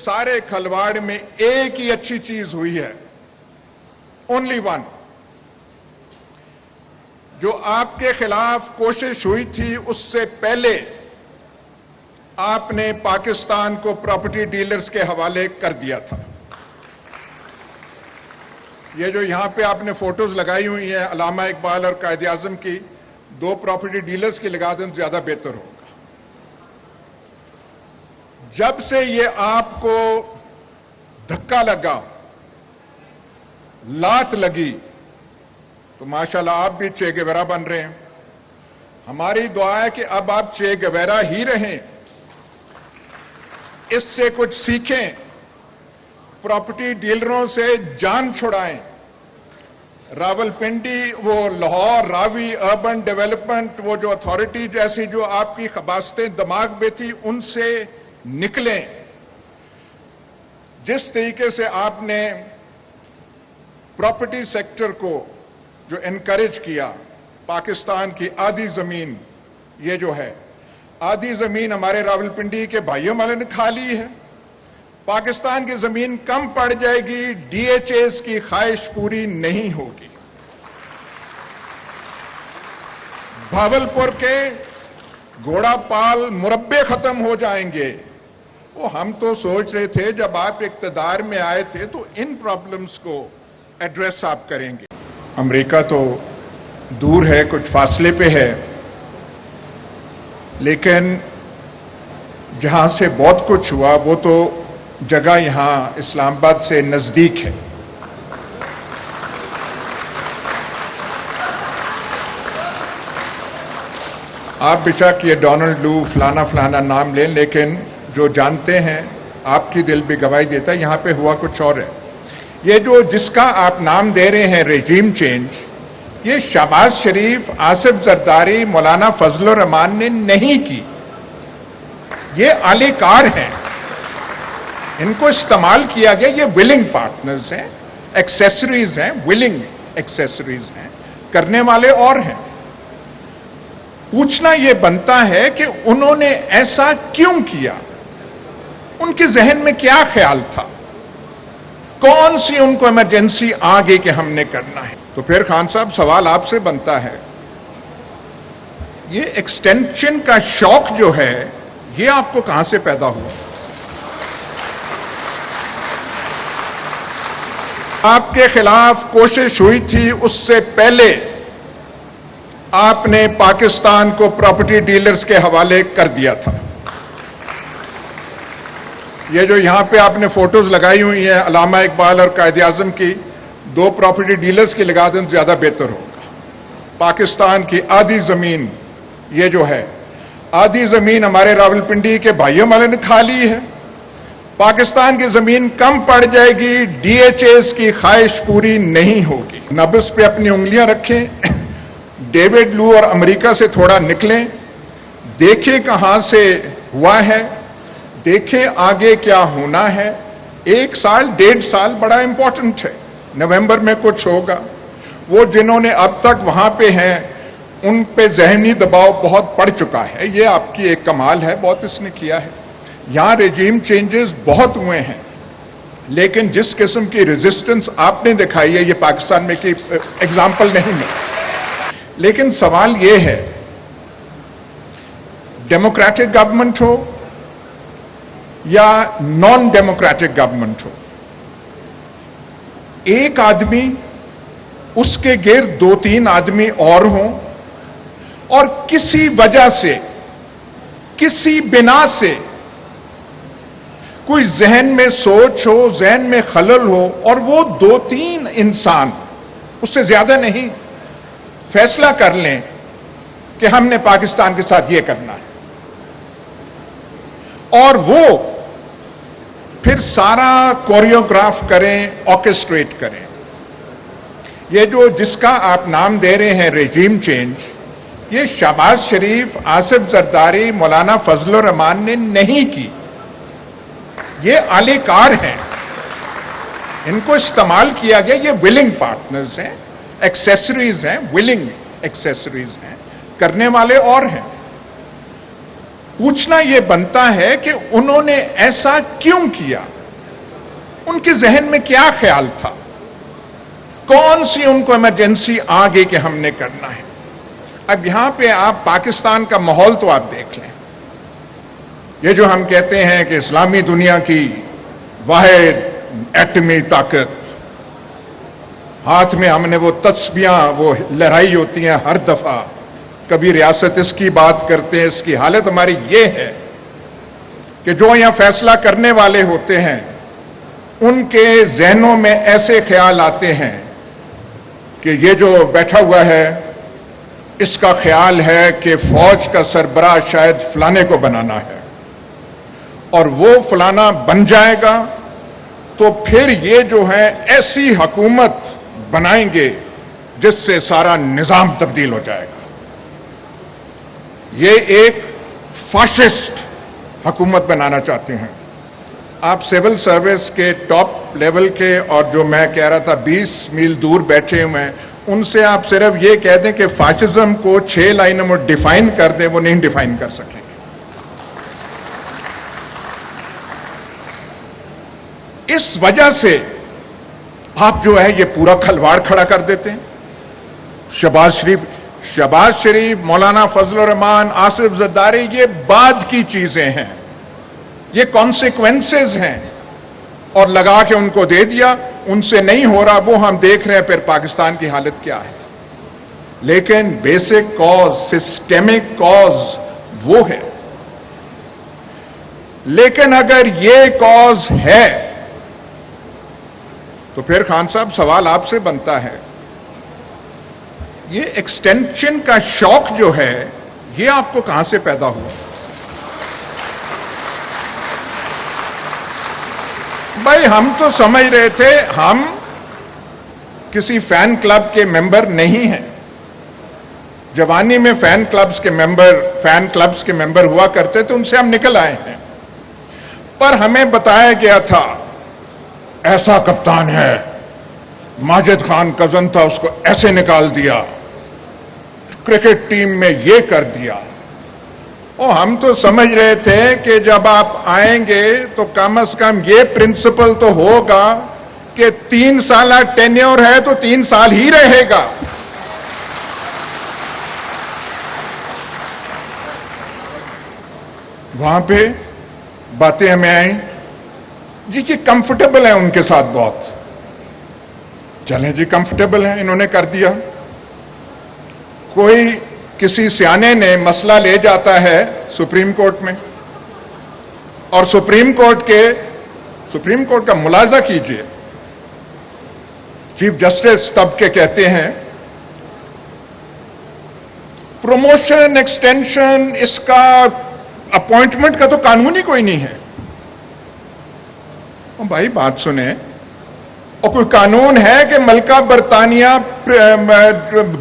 سارے کھلواڑ میں ایک ہی اچھی چیز ہوئی ہے, اونلی ون, جو آپ کے خلاف کوشش ہوئی تھی اس سے پہلے آپ نے پاکستان کو پراپرٹی ڈیلرز کے حوالے کر دیا تھا. یہ جو یہاں پہ آپ نے فوٹوز لگائی ہوئی ہیں علامہ اقبال اور قائد اعظم کی, 2 پراپرٹی ڈیلرز کی لگا دیں زیادہ بہتر ہوگا. جب سے یہ آپ کو دھکا لگا, لات لگی, تو ماشاءاللہ آپ بھی چے گیورا بن رہے ہیں. ہماری دعا ہے کہ اب آپ چے گیورا ہی رہیں, اس سے کچھ سیکھیں, پراپرٹی ڈیلروں سے جان چھڑائیں. راولپنڈی, وہ لاہور, راوی, اربن ڈیولپمنٹ, وہ جو اتھارٹی جیسی جو آپ کی خباستیں دماغ میں تھی ان سے نکلیں. جس طریقے سے آپ نے پراپرٹی سیکٹر کو جو انکریج کیا, پاکستان کی آدھی زمین, یہ جو ہے آدھی زمین ہمارے راولپنڈی کے بھائیوں والے نے کھا لی ہے. پاکستان کی زمین کم پڑ جائے گی, ڈی ایچ ایز کی خواہش پوری نہیں ہوگی. بھاولپور کے گھوڑا پال مربے ختم ہو جائیں گے. وہ ہم تو سوچ رہے تھے جب آپ اقتدار میں آئے تھے تو ان پرابلمز کو ایڈریس آپ کریں گے. امریکہ تو دور ہے, کچھ فاصلے پہ ہے, لیکن جہاں سے بہت کچھ ہوا وہ تو جگہ یہاں اسلام آباد سے نزدیک ہے. آپ بے شک یہ ڈونلڈ لو فلانا فلانا نام لیں, لیکن جو جانتے ہیں آپ کی دل بھی گواہی دیتا ہے یہاں پہ ہوا کچھ اور ہے. یہ جو جس کا آپ نام دے رہے ہیں ریجیم چینج, یہ شہباز شریف, آصف زرداری, مولانا فضل الرحمان نے نہیں کی. یہ اعلی کار ہیں, ان کو استعمال کیا گیا. یہ ولنگ پارٹنرز ہیں, ایکسیسریز ہیں, ولنگ ایکسیسریز ہیں, کرنے والے اور ہیں. پوچھنا یہ بنتا ہے کہ انہوں نے ایسا کیوں کیا, ان کے ذہن میں کیا خیال تھا, کون سی ان کو ایمرجنسی آ گئی کہ ہم نے کرنا ہے. تو پھر خان صاحب سوال آپ سے بنتا ہے, یہ ایکسٹینشن کا شوق جو ہے یہ آپ کو کہاں سے پیدا ہوا؟ آپ کے خلاف کوشش ہوئی تھی اس سے پہلے آپ نے پاکستان کو پراپرٹی ڈیلرز کے حوالے کر دیا تھا. یہ جو یہاں پہ آپ نے فوٹوز لگائی ہوئی ہیں علامہ اقبال اور قائد اعظم کی, 2 پراپرٹی ڈیلرز کی لگا دیں زیادہ بہتر ہوگا. پاکستان کی آدھی زمین, یہ جو ہے آدھی زمین ہمارے راولپنڈی کے بھائیوں والے نے کھا لی ہے. پاکستان کی زمین کم پڑ جائے گی, ڈی ایچ ایز کی خواہش پوری نہیں ہوگی. نبض پہ اپنی انگلیاں رکھیں, ڈیوڈ لو اور امریکہ سے تھوڑا نکلیں, دیکھیں کہاں سے ہوا ہے, دیکھیں آگے کیا ہونا ہے. 1 سال 1.5 سال بڑا امپورٹنٹ ہے. نومبر میں کچھ ہوگا. وہ جنہوں نے اب تک وہاں پہ ہیں ان پہ ذہنی دباؤ بہت پڑ چکا ہے. یہ آپ کی ایک کمال ہے, بہت اس نے کیا ہے. یہاں ریجیم چینجز بہت ہوئے ہیں, لیکن جس قسم کی ریزسٹنس آپ نے دکھائی ہے یہ پاکستان میں کی ایگزامپل نہیں ہے. لیکن سوال یہ ہے, ڈیموکریٹک گورنمنٹ ہو یا نان ڈیموکریٹک گورنمنٹ ہو, ایک آدمی, اس کے گرد 2-3 آدمی اور ہوں, اور کسی وجہ سے, کسی بنا سے کوئی ذہن میں سوچ ہو, ذہن میں خلل ہو, اور وہ 2-3 انسان, اس سے زیادہ نہیں, فیصلہ کر لیں کہ ہم نے پاکستان کے ساتھ یہ کرنا ہے, اور وہ پھر سارا کوریوگراف کریں, آرکسٹریٹ کریں. یہ جو جس کا آپ نام دے رہے ہیں ریجیم چینج, یہ شہباز شریف, آصف زرداری, مولانا فضل الرحمان نے نہیں کی. یہ اعلی کار ہیں, ان کو استعمال کیا گیا. یہ ولنگ پارٹنرز ہیں, ایکسیسریز ہیں, ولنگ ایکسیسریز ہیں, کرنے والے اور ہیں. پوچھنا یہ بنتا ہے کہ انہوں نے ایسا کیوں کیا؟ ان کے ذہن میں کیا خیال تھا؟ کون سی ان کو ایمرجنسی آ گئی کہ ہم نے کرنا ہے؟ اب یہاں پہ آپ پاکستان کا ماحول تو آپ دیکھ لیں. یہ جو ہم کہتے ہیں کہ اسلامی دنیا کی واحد ایٹمی طاقت، ہاتھ میں ہم نے وہ تسبیحاں وہ لہرائی ہوتی ہیں ہر دفعہ، کبھی ریاست اس کی بات کرتے ہیں. اس کی حالت ہماری یہ ہے کہ جو یہاں فیصلہ کرنے والے ہوتے ہیں ان کے ذہنوں میں ایسے خیال آتے ہیں کہ یہ جو بیٹھا ہوا ہے اس کا خیال ہے کہ فوج کا سربراہ شاید فلانے کو بنانا ہے، اور وہ فلانا بن جائے گا تو پھر یہ جو ہے ایسی حکومت بنائیں گے جس سے سارا نظام تبدیل ہو جائے گا. یہ ایک فاشسٹ حکومت بنانا چاہتے ہیں. آپ سول سروس کے ٹاپ لیول کے اور جو میں کہہ رہا تھا 20 میل دور بیٹھے ہوئے ہیں، ان سے آپ صرف یہ کہہ دیں کہ فاشزم کو 6 لائنوں میں ڈیفائن کر دیں، وہ نہیں ڈیفائن کر سکیں گے. اس وجہ سے آپ جو ہے یہ پورا کھلواڑ کھڑا کر دیتے ہیں. شہباز شریف، مولانا فضل الرحمان، آصف زرداری، یہ بعد کی چیزیں ہیں، یہ کانسیکوینسز ہیں، اور لگا کے ان کو دے دیا. ان سے نہیں ہو رہا، وہ ہم دیکھ رہے ہیں پھر پاکستان کی حالت کیا ہے. لیکن بیسک کاز، سسٹمک کاز وہ ہے. لیکن اگر یہ کاز ہے تو پھر خان صاحب سوال آپ سے بنتا ہے، یہ ایکسٹینشن کا شوق جو ہے یہ آپ کو کہاں سے پیدا ہوا؟ بھائی ہم تو سمجھ رہے تھے ہم کسی فین کلب کے ممبر نہیں ہیں. جوانی میں فین کلبز کے ممبر ہوا کرتے تھے، ان سے ہم نکل آئے ہیں. پر ہمیں بتایا گیا تھا ایسا کپتان ہے، ماجد خان کزن تھا، اس کو ایسے نکال دیا، کرکٹ ٹیم میں یہ کر دیا. اور ہم تو سمجھ رہے تھے کہ جب آپ آئیں گے تو کم از کم یہ پرنسپل تو ہوگا کہ 3 سالہ ٹینیور ہے تو 3 سال ہی رہے گا. وہاں پہ باتیں ہمیں آئیں جی کمفرٹیبل ہیں ان کے ساتھ بہت. چلیں جی کمفرٹیبل ہیں، انہوں نے کر دیا. کوئی کسی سیانے نے مسئلہ لے جاتا ہے سپریم کورٹ میں، اور سپریم کورٹ کا ملاحظہ کیجئے. چیف جسٹس تب کے کہتے ہیں پروموشن ایکسٹینشن اس کا اپوائنٹمنٹ کا تو قانون ہی کوئی نہیں ہے. بھائی بات سنیں، اور کوئی قانون ہے کہ ملکہ برطانیہ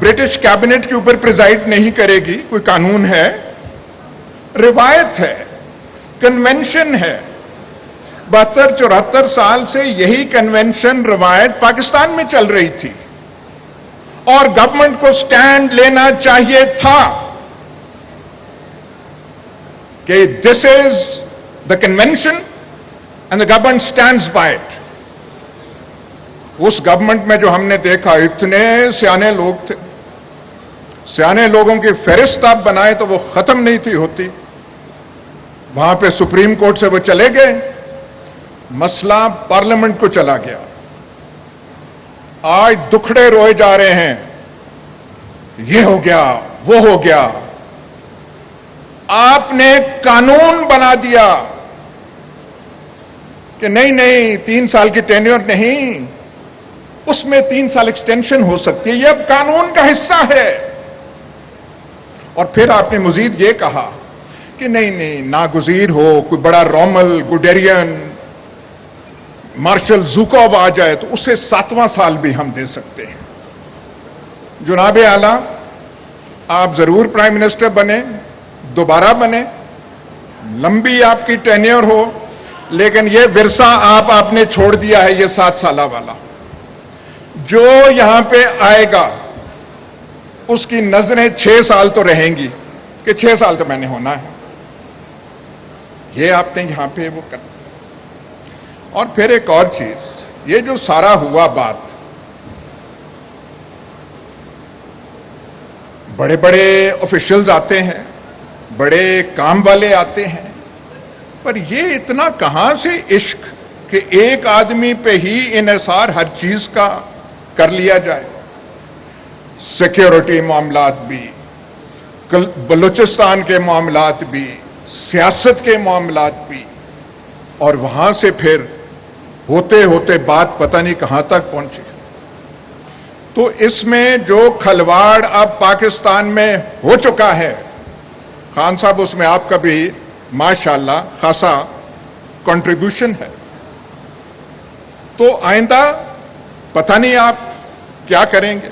برٹش کیبنٹ کے اوپر پریزائڈ نہیں کرے گی؟ کوئی قانون ہے؟ روایت ہے، کنونشن ہے. 72-74 سال سے یہی کنونشن روایت پاکستان میں چل رہی تھی، اور گورنمنٹ کو سٹینڈ لینا چاہیے تھا کہ this is the convention and the government stands by it. اس گورنمنٹ میں جو ہم نے دیکھا اتنے سیانے لوگ تھے، سیانے لوگوں کی فہرست آپ بنائے تو وہ ختم نہیں تھی ہوتی. وہاں پہ سپریم کورٹ سے وہ چلے گئے، مسئلہ پارلیمنٹ کو چلا گیا. آج دکھڑے روئے جا رہے ہیں، یہ ہو گیا وہ ہو گیا. آپ نے قانون بنا دیا کہ نہیں 3 سال کی ٹینیور نہیں، اس میں 3 سال ایکسٹینشن ہو سکتی ہے، یہ اب قانون کا حصہ ہے. اور پھر آپ نے مزید یہ کہا کہ نہیں ناگزیر ہو کوئی بڑا رومل گوڈیرین مارشل زوکوو آ جائے تو اسے 7واں سال بھی ہم دے سکتے ہیں. جناب اعلیٰ، آپ ضرور پرائم منسٹر بنے، دوبارہ بنے، لمبی آپ کی ٹینیور ہو، لیکن یہ ورثہ آپ نے چھوڑ دیا ہے، یہ 7 سالہ والا. جو یہاں پہ آئے گا اس کی نظریں 6 سال تو رہیں گی کہ 6 سال تو میں نے ہونا ہے. یہ آپ نے یہاں پہ وہ کر دیا۔ اور پھر ایک اور چیز، یہ جو سارا ہوا بات، بڑے بڑے آفیشلز آتے ہیں، بڑے کام والے آتے ہیں، پر یہ اتنا کہاں سے عشق کہ ایک آدمی پہ ہی انحصار ہر چیز کا کر لیا جائے؟ سیکیورٹی معاملات بھی، بلوچستان کے معاملات بھی، سیاست کے معاملات بھی، اور وہاں سے پھر ہوتے ہوتے بات پتہ نہیں کہاں تک پہنچی۔ تو اس میں جو کھلواڑ اب پاکستان میں ہو چکا ہے، خان صاحب اس میں آپ کا بھی ماشاءاللہ خاصا کنٹریبیوشن ہے۔ تو آئندہ پتہ نہیں آپ کیا کریں گے۔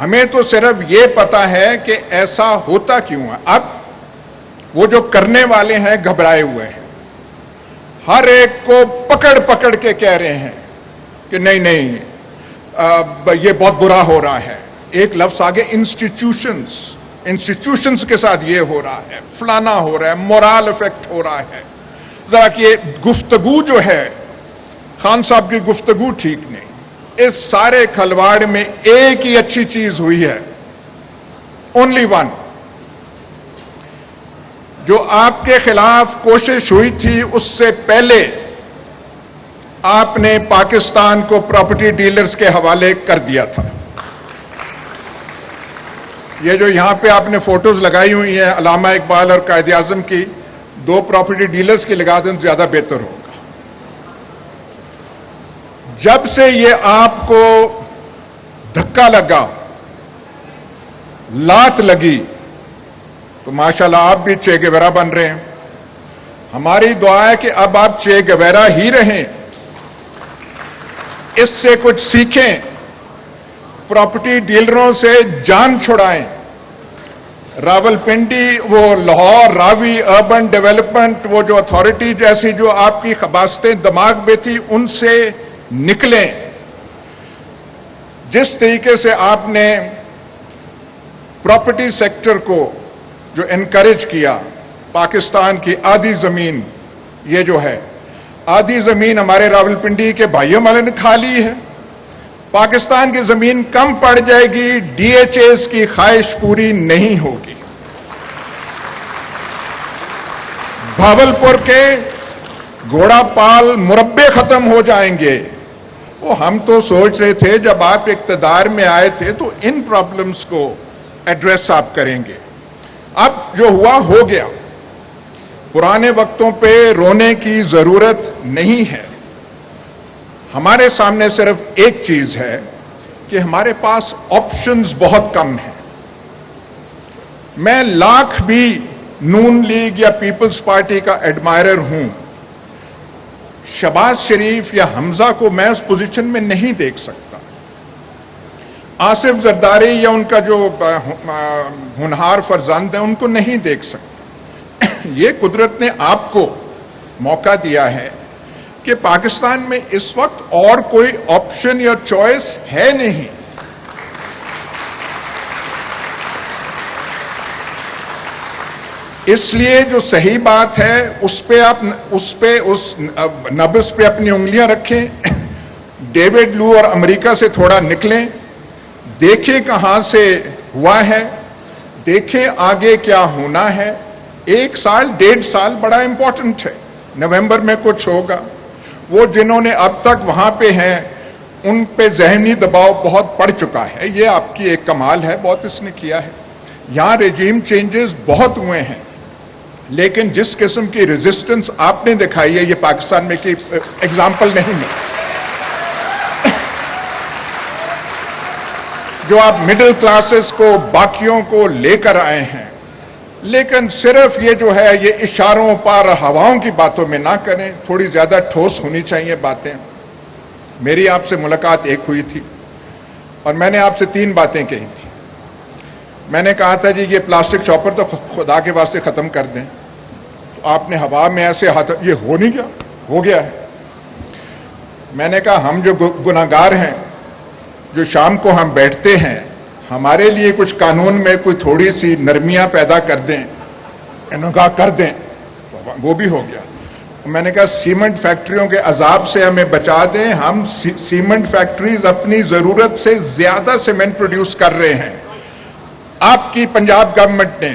ہمیں تو صرف یہ پتا ہے کہ ایسا ہوتا کیوں ہے۔ اب وہ جو کرنے والے ہیں گھبرائے ہوئے ہیں، ہر ایک کو پکڑ پکڑ کے کہہ رہے ہیں کہ نہیں نہیں یہ بہت برا ہو رہا ہے۔ ایک لفظ آگے، انسٹیٹیوشنز کے ساتھ یہ ہو رہا ہے، فلانا ہو رہا ہے، مورال افیکٹ ہو رہا ہے۔ ذرا کہ گفتگو جو ہے، خان صاحب کی گفتگو ٹھیک نہیں۔ اس سارے کھلواڑ میں ایک ہی اچھی چیز ہوئی ہے، اونلی ون، جو آپ کے خلاف کوشش ہوئی تھی اس سے پہلے آپ نے پاکستان کو پراپرٹی ڈیلرز کے حوالے کر دیا تھا۔ یہ جو یہاں پہ آپ نے فوٹوز لگائی ہوئی ہیں علامہ اقبال اور قائد اعظم کی، 2 پراپرٹی ڈیلرز کی لگا دیں زیادہ بہتر ہوگا۔ جب سے یہ آپ کو دھکا لگا، لات لگی، تو ماشاءاللہ آپ بھی چے گیورا بن رہے ہیں۔ ہماری دعا ہے کہ اب آپ چے گیورا ہی رہیں، اس سے کچھ سیکھیں، پراپرٹی ڈیلروں سے جان چھڑائیں۔ راولپنڈی، وہ لاہور راوی اربن ڈیولپمنٹ، وہ جو اتھارٹی جیسی جو آپ کی خباستیں دماغ میں تھی، ان سے نکلیں۔ جس طریقے سے آپ نے پراپرٹی سیکٹر کو جو انکریج کیا، پاکستان کی آدھی زمین، یہ جو ہے آدھی زمین ہمارے راولپنڈی کے بھائیوں والے نے کھا لی ہے، پاکستان کی زمین کم پڑ جائے گی، ڈی ایچ ایز کی خواہش پوری نہیں ہوگی۔ بھاولپور کے گھوڑا پال مربے ختم ہو جائیں گے۔ وہ ہم تو سوچ رہے تھے جب آپ اقتدار میں آئے تھے تو ان پرابلمز کو ایڈریس آپ کریں گے۔ اب جو ہوا ہو گیا، پرانے وقتوں پہ رونے کی ضرورت نہیں ہے۔ ہمارے سامنے صرف ایک چیز ہے کہ ہمارے پاس آپشنز بہت کم ہیں۔ میں لاکھ بھی نون لیگ یا پیپلز پارٹی کا ایڈمائرر ہوں، شہباز شریف یا حمزہ کو میں اس پوزیشن میں نہیں دیکھ سکتا، آصف زرداری یا ان کا جو ہونہار فرزند ہیں ان کو نہیں دیکھ سکتا۔ یہ قدرت نے آپ کو موقع دیا ہے کہ پاکستان میں اس وقت اور کوئی آپشن یا چوائس ہے نہیں۔ اس لیے جو صحیح بات ہے اس نبض پہ اپنی انگلیاں رکھیں، ڈیوڈ لو اور امریکہ سے تھوڑا نکلیں، دیکھیں کہاں سے ہوا ہے، دیکھیں آگے کیا ہونا ہے۔ 1 سال 1.5 سال بڑا امپورٹنٹ ہے، نومبر میں کچھ ہوگا۔ وہ جنہوں نے اب تک وہاں پہ ہیں ان پہ ذہنی دباؤ بہت پڑ چکا ہے، یہ آپ کی ایک کمال ہے، بہت اس نے کیا ہے۔ یہاں ریجیم چینجز بہت ہوئے ہیں، لیکن جس قسم کی ریزسٹنس آپ نے دکھائی ہے یہ پاکستان میں کی ایگزامپل نہیں ہے۔ جو آپ مڈل کلاسز کو باقیوں کو لے کر آئے ہیں، لیکن صرف یہ جو ہے یہ اشاروں پر ہواؤں کی باتوں میں نہ کریں، تھوڑی زیادہ ٹھوس ہونی چاہیے باتیں۔ میری آپ سے ملاقات ایک ہوئی تھی اور میں نے آپ سے 3 باتیں کہی تھی۔ میں نے کہا تھا جی یہ پلاسٹک چاپر تو خدا کے واسطے ختم کر دیں، تو آپ نے ہوا میں ایسے ہاتھ، یہ ہو نہیں گیا، ہو گیا ہے۔ میں نے کہا ہم جو گناہگار ہیں، جو شام کو ہم بیٹھتے ہیں، ہمارے لیے کچھ قانون میں کوئی تھوڑی سی نرمیاں پیدا کر دیں، انہوں کہا کر دیں۔ وہ بھی ہو گیا. میں نے کہا سیمنٹ فیکٹریوں کے عذاب سے ہمیں بچا دیں, ہم سیمنٹ فیکٹریز اپنی ضرورت سے زیادہ سیمنٹ پروڈیوس کر رہے ہیں. آپ کی پنجاب گورنمنٹ نے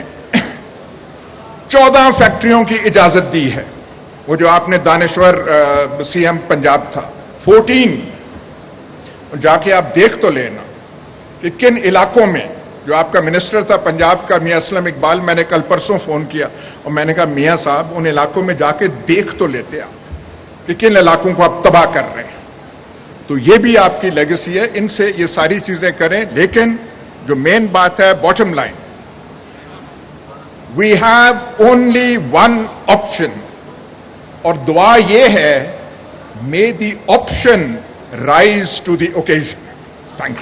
14 فیکٹریوں کی اجازت دی ہے, وہ جو آپ نے دانشور سی ایم پنجاب تھا, 14. جا کے آپ دیکھ تو لینا کہ کن علاقوں میں, جو آپ کا منسٹر تھا پنجاب کا میاں اسلم اقبال, میں نے کل پرسوں فون کیا اور میں نے کہا میاں صاحب ان علاقوں میں جا کے دیکھ تو لیتے آپ کہ کن علاقوں کو آپ تباہ کر رہے ہیں. تو یہ بھی آپ کی لیگیسی ہے, ان سے یہ ساری چیزیں کریں. لیکن جو مین بات ہے, bottom line, we have only one option, اور دعا یہ ہے, may the option rise to the occasion. Thank you.